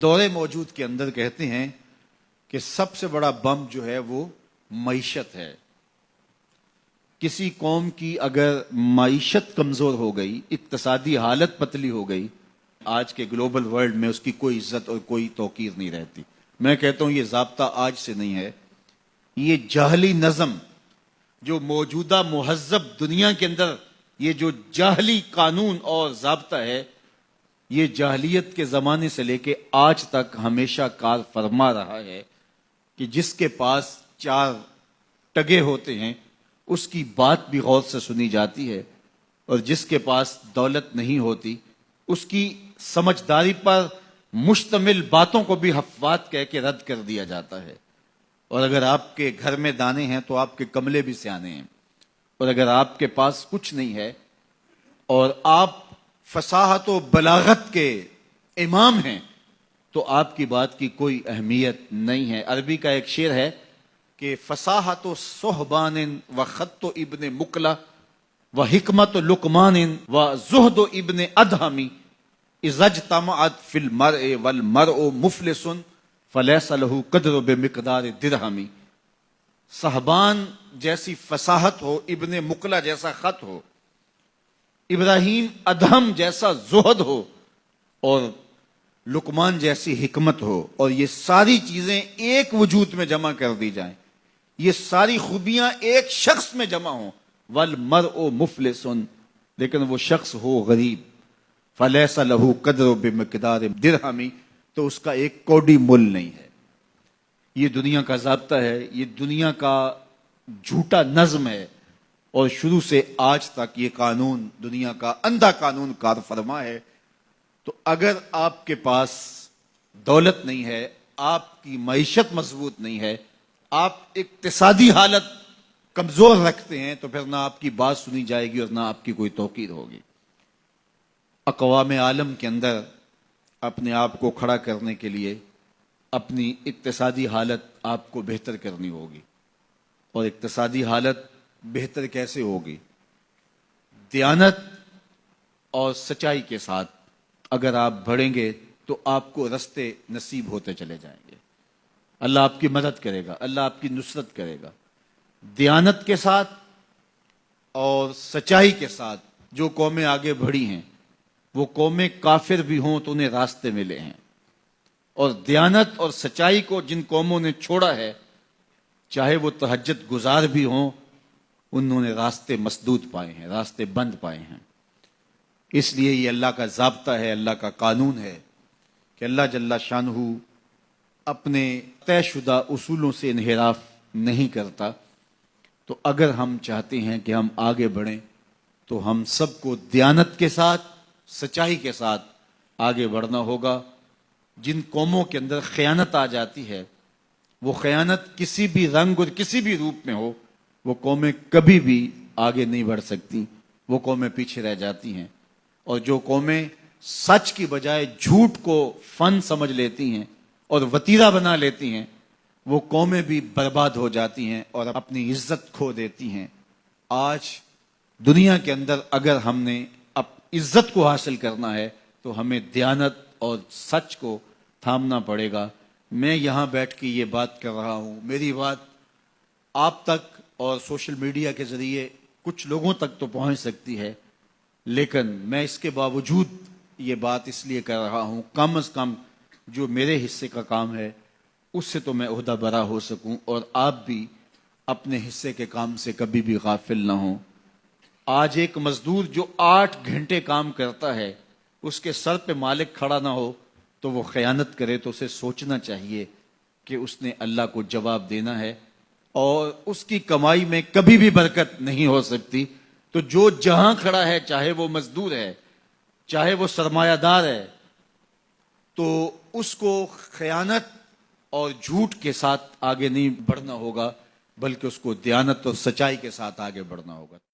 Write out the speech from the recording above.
دور موجود کے اندر کہتے ہیں کہ سب سے بڑا بم جو ہے وہ معیشت ہے۔ کسی قوم کی اگر معیشت کمزور ہو گئی، اقتصادی حالت پتلی ہو گئی، آج کے گلوبل ورلڈ میں اس کی کوئی عزت اور کوئی توقیر نہیں رہتی۔ میں کہتا ہوں یہ ضابطہ آج سے نہیں ہے، یہ جاہلی نظم جو موجودہ مہذب دنیا کے اندر یہ جو جاہلی قانون اور ضابطہ ہے، یہ جاہلیت کے زمانے سے لے کے آج تک ہمیشہ کار فرما رہا ہے کہ جس کے پاس چار ٹگے ہوتے ہیں اس کی بات بھی غور سے سنی جاتی ہے، اور جس کے پاس دولت نہیں ہوتی اس کی سمجھداری پر مشتمل باتوں کو بھی حفوات کہہ کے رد کر دیا جاتا ہے۔ اور اگر آپ کے گھر میں دانے ہیں تو آپ کے کملے بھی سیانے ہیں، اور اگر آپ کے پاس کچھ نہیں ہے اور آپ فصاحت و بلاغت کے امام ہیں تو آپ کی بات کی کوئی اہمیت نہیں ہے۔ عربی کا ایک شعر ہے کہ فصاحت و صحبان و خط و ابن مکلا و حکمت و لقمان و زہد و ابن ادہمی اذا اجتمعت فی المرء والمرء مفلس فلیس لہ قدر بمقدار درہمی۔ صحبان جیسی فصاحت ہو، ابن مکلا جیسا خط ہو، ابراہیم ادہم جیسا زہد ہو، اور لقمان جیسی حکمت ہو، اور یہ ساری چیزیں ایک وجود میں جمع کر دی جائیں، یہ ساری خوبیاں ایک شخص میں جمع ہوں، والمرء مفلس، لیکن وہ شخص ہو غریب، فلیس لہ قدر بمقدار درہمی، تو اس کا ایک کوڑی مل نہیں ہے۔ یہ دنیا کا ضابطہ ہے، یہ دنیا کا جھوٹا نظم ہے، اور شروع سے آج تک یہ قانون دنیا کا اندھا قانون کار فرما ہے۔ تو اگر آپ کے پاس دولت نہیں ہے، آپ کی معیشت مضبوط نہیں ہے، آپ اقتصادی حالت کمزور رکھتے ہیں، تو پھر نہ آپ کی بات سنی جائے گی اور نہ آپ کی کوئی توقیر ہوگی۔ اقوام عالم کے اندر اپنے آپ کو کھڑا کرنے کے لیے اپنی اقتصادی حالت آپ کو بہتر کرنی ہوگی، اور اقتصادی حالت بہتر کیسے ہوگی؟ دیانت اور سچائی کے ساتھ اگر آپ بڑھیں گے تو آپ کو رستے نصیب ہوتے چلے جائیں گے، اللہ آپ کی مدد کرے گا، اللہ آپ کی نصرت کرے گا۔ دیانت کے ساتھ اور سچائی کے ساتھ جو قومیں آگے بڑھی ہیں، وہ قومیں کافر بھی ہوں تو انہیں راستے ملے ہیں، اور دیانت اور سچائی کو جن قوموں نے چھوڑا ہے، چاہے وہ تہجد گزار بھی ہوں، انہوں نے راستے مسدود پائے ہیں، راستے بند پائے ہیں۔ اس لیے یہ اللہ کا ضابطہ ہے، اللہ کا قانون ہے کہ اللہ جل شانہ اپنے طے شدہ اصولوں سے انحراف نہیں کرتا۔ تو اگر ہم چاہتے ہیں کہ ہم آگے بڑھیں تو ہم سب کو دیانت کے ساتھ، سچائی کے ساتھ آگے بڑھنا ہوگا۔ جن قوموں کے اندر خیانت آ جاتی ہے، وہ خیانت کسی بھی رنگ اور کسی بھی روپ میں ہو، وہ قومیں کبھی بھی آگے نہیں بڑھ سکتی، وہ قومیں پیچھے رہ جاتی ہیں۔ اور جو قومیں سچ کی بجائے جھوٹ کو فن سمجھ لیتی ہیں اور وتیرہ بنا لیتی ہیں، وہ قومیں بھی برباد ہو جاتی ہیں اور اپنی عزت کھو دیتی ہیں۔ آج دنیا کے اندر اگر ہم نے عزت کو حاصل کرنا ہے تو ہمیں دیانت اور سچ کو تھامنا پڑے گا۔ میں یہاں بیٹھ کے یہ بات کر رہا ہوں، میری بات آپ تک اور سوشل میڈیا کے ذریعے کچھ لوگوں تک تو پہنچ سکتی ہے، لیکن میں اس کے باوجود یہ بات اس لیے کر رہا ہوں، کم از کم جو میرے حصے کا کام ہے اس سے تو میں عہدہ برا ہو سکوں، اور آپ بھی اپنے حصے کے کام سے کبھی بھی غافل نہ ہوں۔ آج ایک مزدور جو 8 گھنٹے کام کرتا ہے، اس کے سر پہ مالک کھڑا نہ ہو تو وہ خیانت کرے، تو اسے سوچنا چاہیے کہ اس نے اللہ کو جواب دینا ہے، اور اس کی کمائی میں کبھی بھی برکت نہیں ہو سکتی۔ تو جو جہاں کھڑا ہے، چاہے وہ مزدور ہے، چاہے وہ سرمایہ دار ہے، تو اس کو خیانت اور جھوٹ کے ساتھ آگے نہیں بڑھنا ہوگا، بلکہ اس کو دیانت اور سچائی کے ساتھ آگے بڑھنا ہوگا۔